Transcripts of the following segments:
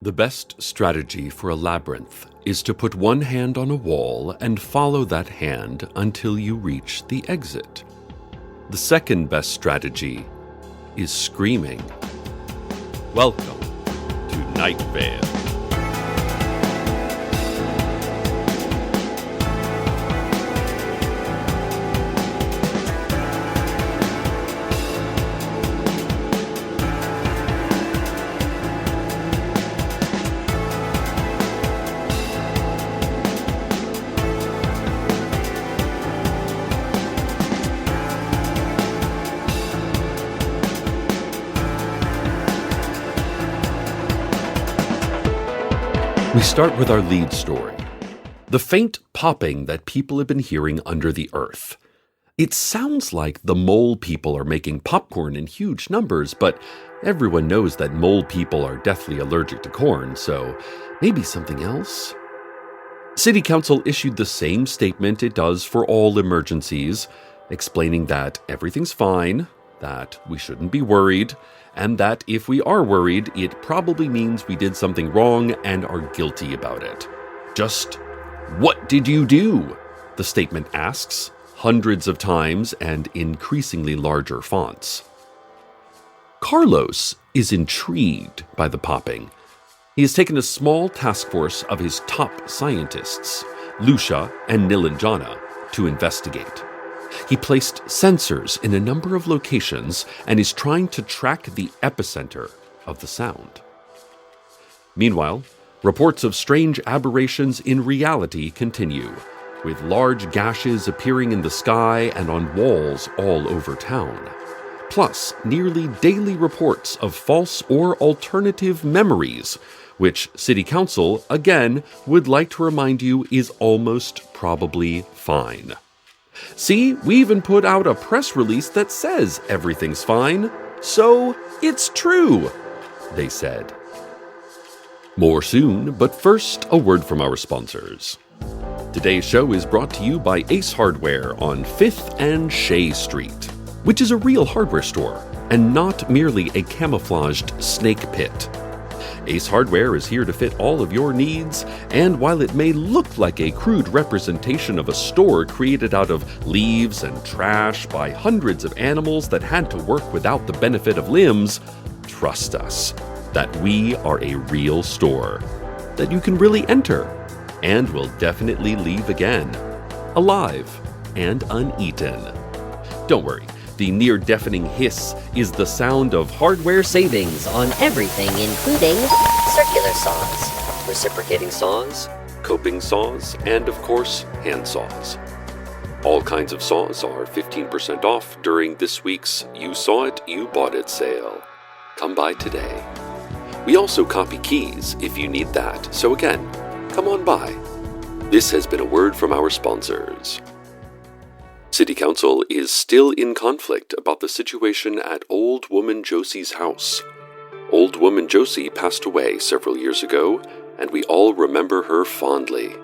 The best strategy for a labyrinth is to put one hand on a wall and follow that hand until you reach the exit. The second best strategy is screaming. Welcome to Night Vale. We start with our lead story, the faint popping that people have been hearing under the earth. It sounds like the mole people are making popcorn in huge numbers, but everyone knows that mole people are deathly allergic to corn, so maybe something else? City Council issued the same statement it does for all emergencies, explaining that everything's fine, that we shouldn't be worried, and that if we are worried, it probably means we did something wrong and are guilty about it. Just, what did you do? The statement asks, hundreds of times and increasingly larger fonts. Carlos is intrigued by the popping. He has taken a small task force of his top scientists, Lucia and Nilanjana, to investigate. He placed sensors in a number of locations and is trying to track the epicenter of the sound. Meanwhile, reports of strange aberrations in reality continue, with large gashes appearing in the sky and on walls all over town. Plus, nearly daily reports of false or alternative memories, which City Council, again, would like to remind you is almost probably fine. See, we even put out a press release that says everything's fine, so it's true, they said. More soon, but first, a word from our sponsors. Today's show is brought to you by Ace Hardware on 5th and Shea Street, which is a real hardware store and not merely a camouflaged snake pit. Ace Hardware is here to fit all of your needs, and while it may look like a crude representation of a store created out of leaves and trash by hundreds of animals that had to work without the benefit of limbs, trust us that we are a real store that you can really enter and will definitely leave again, alive and uneaten. Don't worry. The near-deafening hiss is the sound of hardware savings on everything, including circular saws, reciprocating saws, coping saws, and of course, hand saws. All kinds of saws are 15% off during this week's You Saw It, You Bought It sale. Come by today. We also copy keys if you need that, so again, come on by. This has been a word from our sponsors. City Council is still in conflict about the situation at Old Woman Josie's house. Old Woman Josie passed away several years ago, and we all remember her fondly.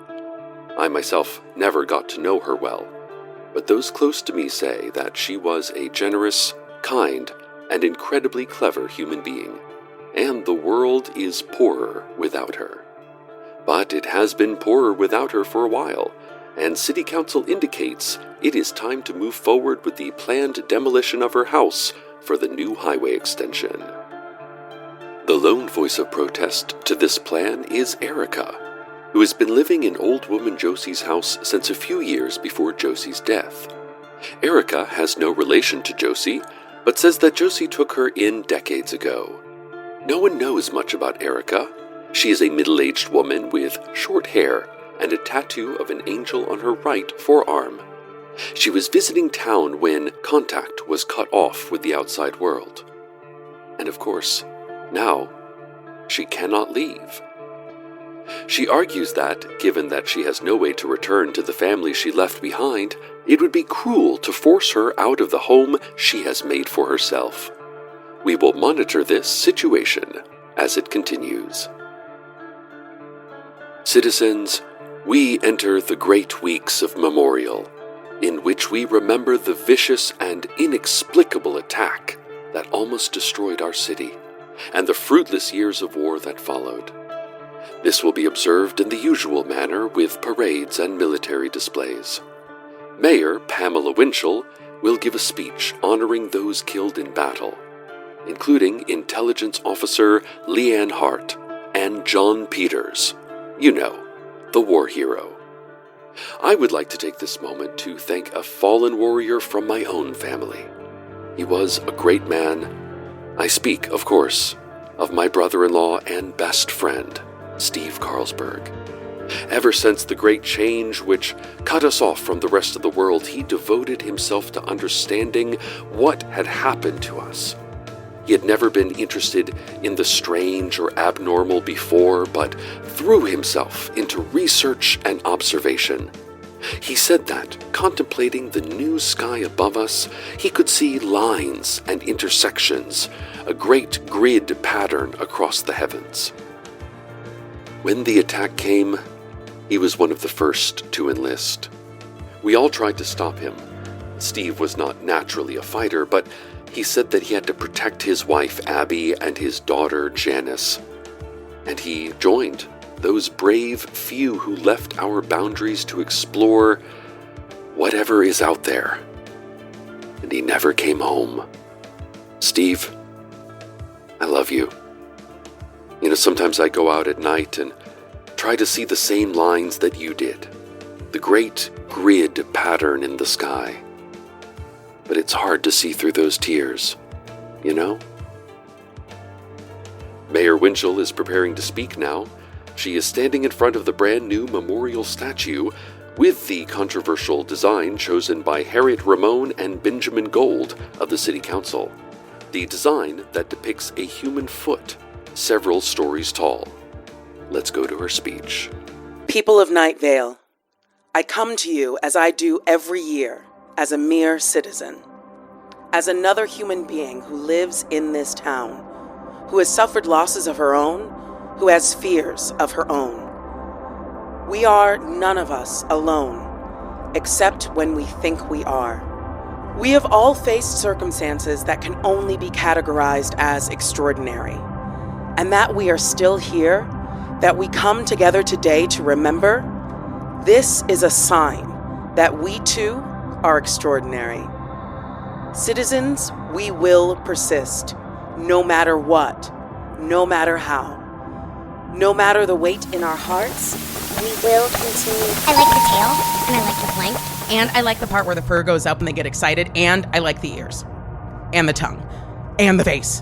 I myself never got to know her well, but those close to me say that she was a generous, kind, and incredibly clever human being, and the world is poorer without her. But it has been poorer without her for a while, and City Council indicates it is time to move forward with the planned demolition of her house for the new highway extension. The lone voice of protest to this plan is Erica, who has been living in Old Woman Josie's house since a few years before Josie's death. Erica has no relation to Josie, but says that Josie took her in decades ago. No one knows much about Erica. She is a middle-aged woman with short hair and a tattoo of an angel on her right forearm. She was visiting town when contact was cut off with the outside world. And of course, now, she cannot leave. She argues that, given that she has no way to return to the family she left behind, it would be cruel to force her out of the home she has made for herself. We will monitor this situation as it continues. Citizens, we enter the great weeks of Memorial, in which we remember the vicious and inexplicable attack that almost destroyed our city, and the fruitless years of war that followed. This will be observed in the usual manner with parades and military displays. Mayor Pamela Winchell will give a speech honoring those killed in battle, including Intelligence Officer Leanne Hart and John Peters, you know, the war hero. I would like to take this moment to thank a fallen warrior from my own family. He was a great man. I speak, of course, of my brother-in-law and best friend, Steve Carlsberg. Ever since the great change which cut us off from the rest of the world, he devoted himself to understanding what had happened to us. He had never been interested in the strange or abnormal before, but threw himself into research and observation. He said that, contemplating the new sky above us, he could see lines and intersections, a great grid pattern across the heavens. When the attack came, he was one of the first to enlist. We all tried to stop him. Steve was not naturally a fighter, but he said that he had to protect his wife Abby and his daughter Janice. And he joined those brave few who left our boundaries to explore whatever is out there. And he never came home. Steve, I love you. You know, sometimes I go out at night and try to see the same lines that you did, the great grid pattern in the sky. But it's hard to see through those tears, you know? Mayor Winchell is preparing to speak now. She is standing in front of the brand new memorial statue with the controversial design chosen by Harriet Ramone and Benjamin Gold of the City Council. The design that depicts a human foot several stories tall. Let's go to her speech. People of Night Vale, I come to you as I do every year, as a mere citizen, as another human being who lives in this town, who has suffered losses of her own, who has fears of her own. We are none of us alone, except when we think we are. We have all faced circumstances that can only be categorized as extraordinary, and that we are still here, that we come together today to remember, this is a sign that we too are extraordinary. Citizens, we will persist, no matter what, no matter how. No matter the weight in our hearts, we will continue. I like the tail, and I like the flank. And I like the part where the fur goes up and they get excited, and I like the ears, and the tongue, and the face.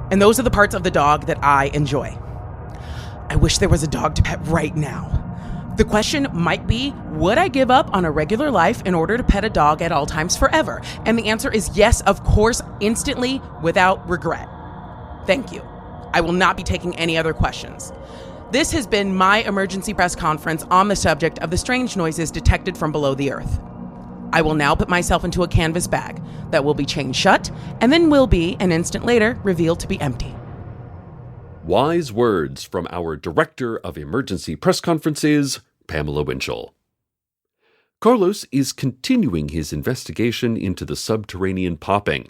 And those are the parts of the dog that I enjoy. I wish there was a dog to pet right now. The question might be, would I give up on a regular life in order to pet a dog at all times forever? And the answer is yes, of course, instantly, without regret. Thank you. I will not be taking any other questions. This has been my emergency press conference on the subject of the strange noises detected from below the earth. I will now put myself into a canvas bag that will be chained shut and then will be, an instant later, revealed to be empty. Wise words from our Director of Emergency Press Conferences, Pamela Winchell. Carlos is continuing his investigation into the subterranean popping.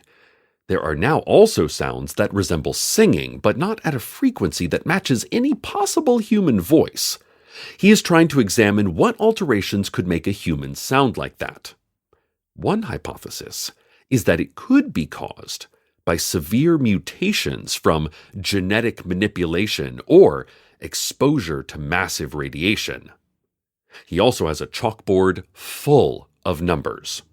There are now also sounds that resemble singing, but not at a frequency that matches any possible human voice. He is trying to examine what alterations could make a human sound like that. One hypothesis is that it could be caused by severe mutations from genetic manipulation or exposure to massive radiation. He also has a chalkboard full of numbers.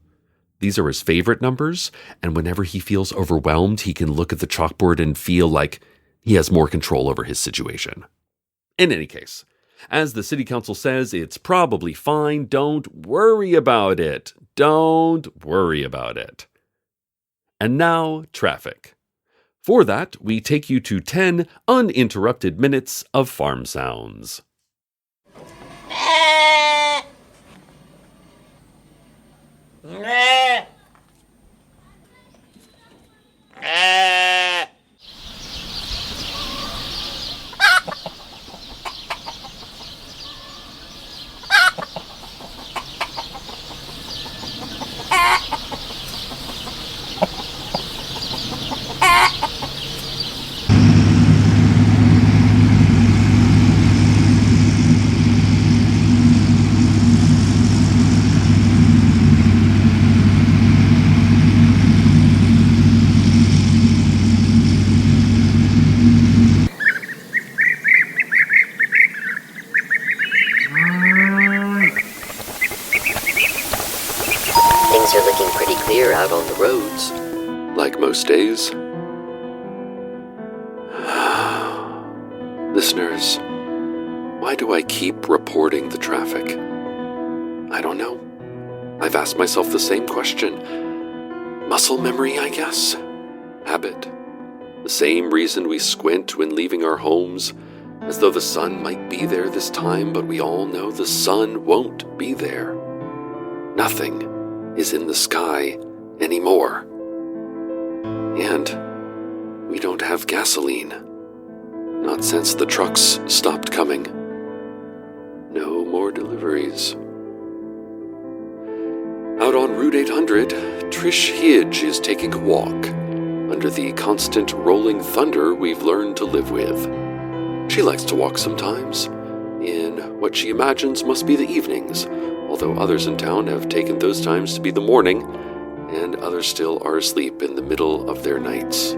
These are his favorite numbers, and whenever he feels overwhelmed, he can look at the chalkboard and feel like he has more control over his situation. In any case, as the city council says, it's probably fine. Don't worry about it. Don't worry about it. And now, traffic. For that, we take you to 10 uninterrupted minutes of farm sounds. out on the roads. Like most days. Listeners, why do I keep reporting the traffic? I don't know. I've asked myself the same question. Muscle memory, I guess? Habit. The same reason we squint when leaving our homes, as though the sun might be there this time, but we all know the sun won't be there. Nothing is in the sky anymore. And we don't have gasoline. Not since the trucks stopped coming. No more deliveries. Out on Route 800, Trish Hidge is taking a walk under the constant rolling thunder we've learned to live with. She likes to walk sometimes, in what she imagines must be the evenings, although others in town have taken those times to be the morning, and others still are asleep in the middle of their nights.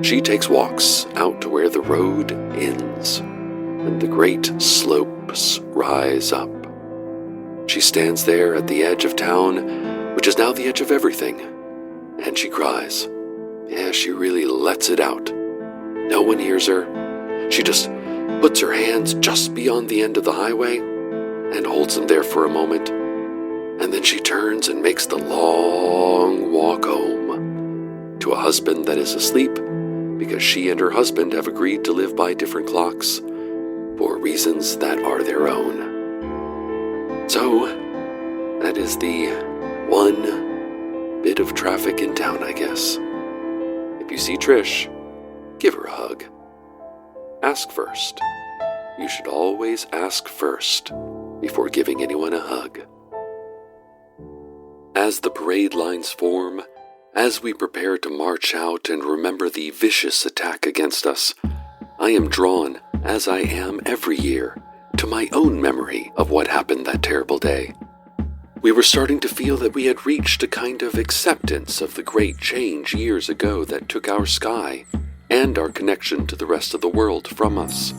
She takes walks out to where the road ends, and the great slopes rise up. She stands there at the edge of town, which is now the edge of everything, and she cries. Yeah, she really lets it out. No one hears her. She just puts her hands just beyond the end of the highway and holds them there for a moment, and then she turns and makes the long walk home to a husband that is asleep because she and her husband have agreed to live by different clocks for reasons that are their own. So, that is the one bit of traffic in town, I guess. If you see Trish, give her a hug. Ask first. You should always ask first before giving anyone a hug. As the parade lines form, as we prepare to march out and remember the vicious attack against us, I am drawn, as I am every year, to my own memory of what happened that terrible day. We were starting to feel that we had reached a kind of acceptance of the great change years ago that took our sky and our connection to the rest of the world from us.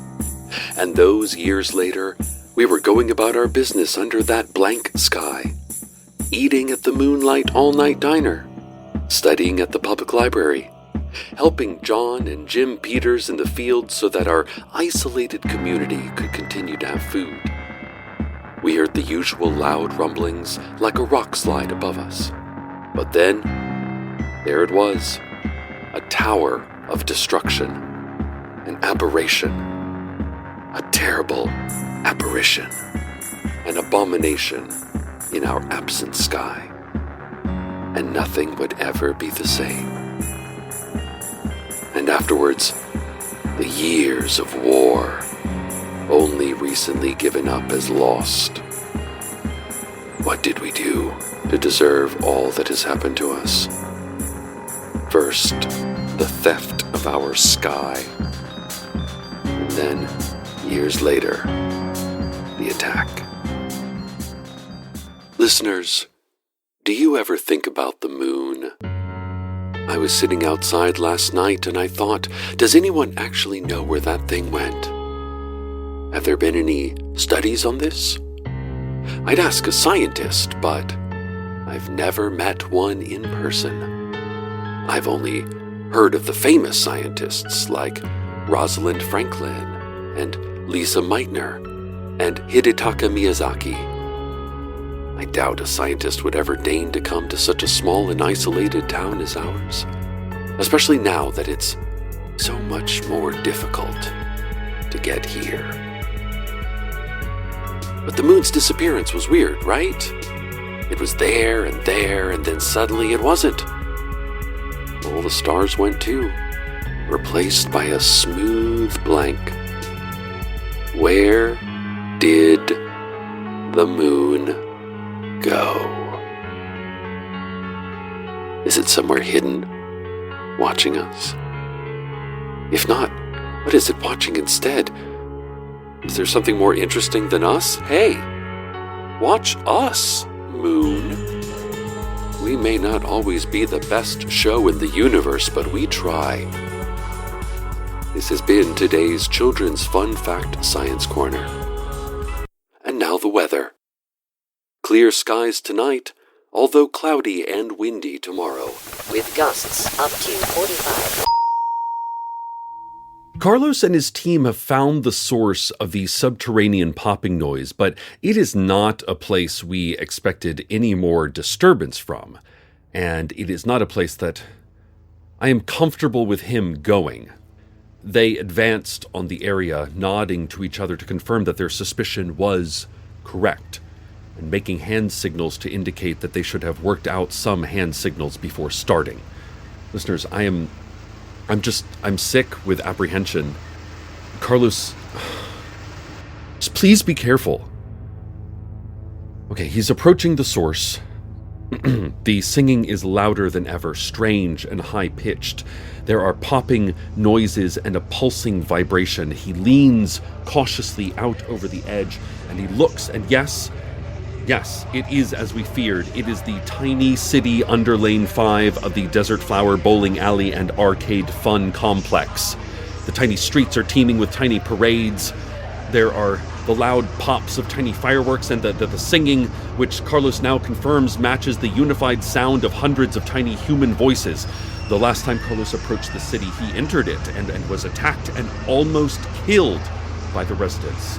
And those years later, we were going about our business under that blank sky, eating at the Moonlight All-Night Diner, studying at the public library, helping John and Jim Peters in the field so that our isolated community could continue to have food. We heard the usual loud rumblings like a rock slide above us. But then, there it was, a tower of destruction, an aberration, a terrible apparition, an abomination in our absent sky. And nothing would ever be the same. And afterwards, the years of war, only recently given up as lost. What did we do to deserve all that has happened to us? First, the theft of our sky. And then, years later, the attack. Listeners, do you ever think about the moon? I was sitting outside last night and I thought, does anyone actually know where that thing went? Have there been any studies on this? I'd ask a scientist, but I've never met one in person. I've only heard of the famous scientists like Rosalind Franklin and Lisa Meitner and Hidetaka Miyazaki. I doubt a scientist would ever deign to come to such a small and isolated town as ours, especially now that it's so much more difficult to get here. But the moon's disappearance was weird, right? It was there, and then suddenly it wasn't. All the stars went too, replaced by a smooth blank. Where did the moon go? Is it somewhere hidden, watching us? If not, what is it watching instead? Is there something more interesting than us? Hey, watch us, moon. We may not always be the best show in the universe, but we try. This has been today's Children's Fun Fact Science Corner. And now the weather. Clear skies tonight, although cloudy and windy tomorrow. with gusts up to 45. Carlos and his team have found the source of the subterranean popping noise, but it is not a place we expected any more disturbance from, and it is not a place that I am comfortable with him going. They advanced on the area, nodding to each other to confirm that their suspicion was correct, and making hand signals to indicate that they should have worked out some hand signals before starting. Listeners, I'm sick with apprehension. Carlos, just please be careful. Okay, he's approaching the source. The singing is louder than ever, strange and high-pitched. There are popping noises and a pulsing vibration. He leans cautiously out over the edge, and he looks, and yes, it is as we feared. It is the tiny city under Lane 5 of the Desert Flower Bowling Alley and Arcade Fun Complex. The tiny streets are teeming with tiny parades. There are the loud pops of tiny fireworks, and the singing, which Carlos now confirms matches the unified sound of hundreds of tiny human voices. The last time Carlos approached the city, he entered it and was attacked and almost killed by the residents.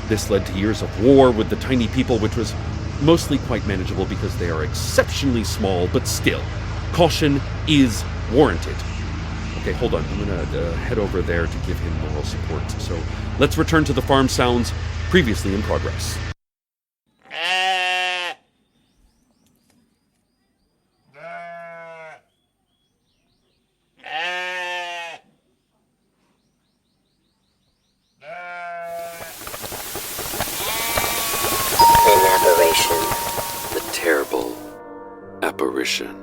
This led to years of war with the tiny people, which was mostly quite manageable because they are exceptionally small, but still, caution is warranted. Okay, hold on. I'm going to head over there to give him moral support. So let's return to the farm sounds previously in progress. An aberration. The terrible apparition.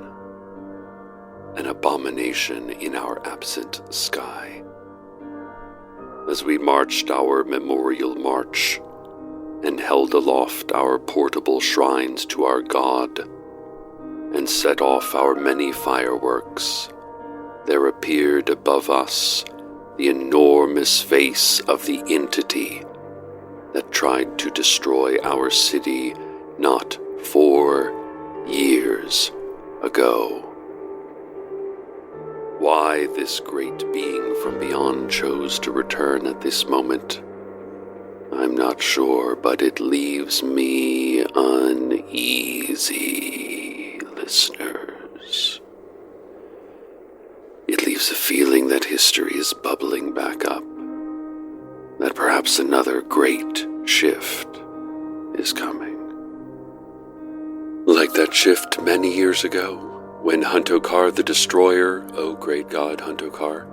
An abomination in our absent sky. As we marched our memorial march and held aloft our portable shrines to our God and set off our many fireworks, there appeared above us the enormous face of the entity that tried to destroy our city not 4 years ago. Why this great being from beyond chose to return at this moment, I'm not sure, but it leaves me uneasy, listeners. It leaves a feeling that history is bubbling back up, that perhaps another great shift is coming. Like that shift many years ago, when Huntokar the Destroyer, oh great god Huntokar,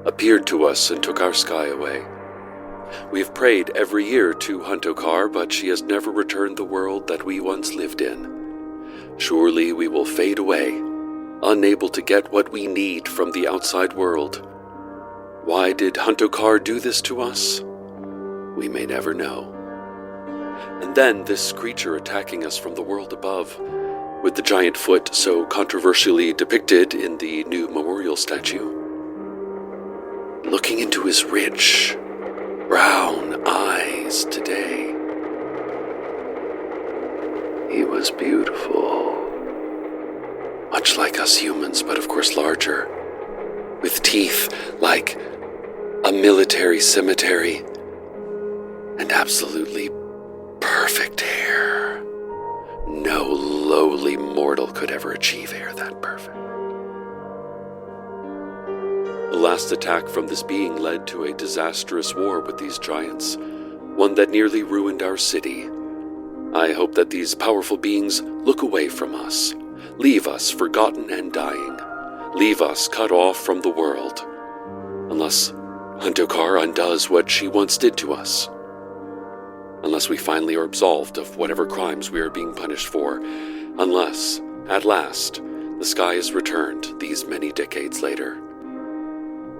appeared to us and took our sky away. We've prayed every year to Huntokar, but she has never returned the world that we once lived in. Surely we will fade away, unable to get what we need from the outside world. Why did Huntokar do this to us? We may never know. And then this creature attacking us from the world above, with the giant foot so controversially depicted in the new memorial statue. Looking into his rich, brown eyes today, he was beautiful. Much like us humans, but of course larger, with teeth like a military cemetery, and absolutely perfect hair. No lowly mortal could ever achieve hair that perfect. The last attack from this being led to a disastrous war with these giants, one that nearly ruined our city. I hope that these powerful beings look away from us, leave us forgotten and dying, leave us cut off from the world, unless Huntokar undoes what she once did to us. Unless we finally are absolved of whatever crimes we are being punished for, unless, at last, the sky is returned these many decades later.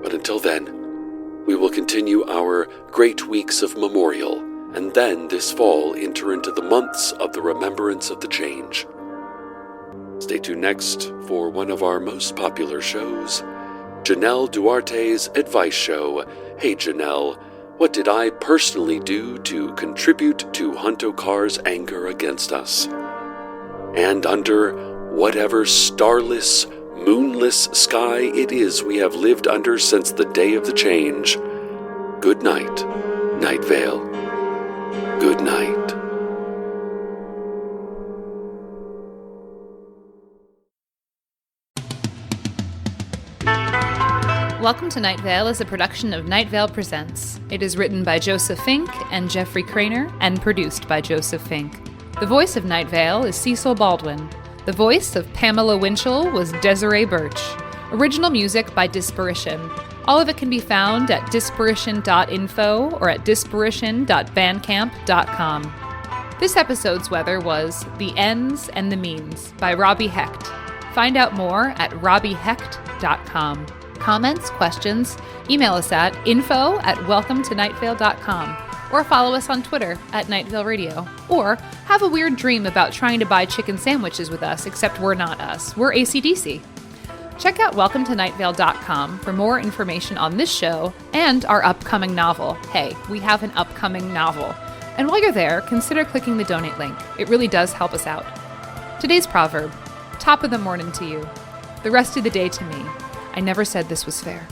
But until then, we will continue our great weeks of memorial, and then this fall enter into the months of the remembrance of the change. Stay tuned next for one of our most popular shows, Janelle Duarte's Advice Show. Hey Janelle, what did I personally do to contribute to Huntokar's anger against us? and under whatever starless, moonless sky it is we have lived under since the day of the change, good night, Night Vale. Good night. Welcome to Night Vale is a production of Night Vale Presents. It is written by Joseph Fink and Jeffrey Craner and produced by Joseph Fink. The voice of Night Vale is Cecil Baldwin. The voice of Pamela Winchell was Desiree Birch. Original music by Disparition. All of it can be found at disparition.info or at disparition.bandcamp.com. This episode's weather was The Ends and the Means by Robbie Hecht. Find out more at robbiehecht.com. Comments, questions, email us at info@welcometonightvale.com or follow us on Twitter at Night Vale Radio. Or have a weird dream about trying to buy chicken sandwiches with us, except we're not us. We're AC/DC. Check out welcometonightvale.com for more information on this show and our upcoming novel. Hey, we have an upcoming novel. And while you're there, consider clicking the donate link. It really does help us out. Today's proverb: top of the morning to you, the rest of the day to me. I never said this was fair.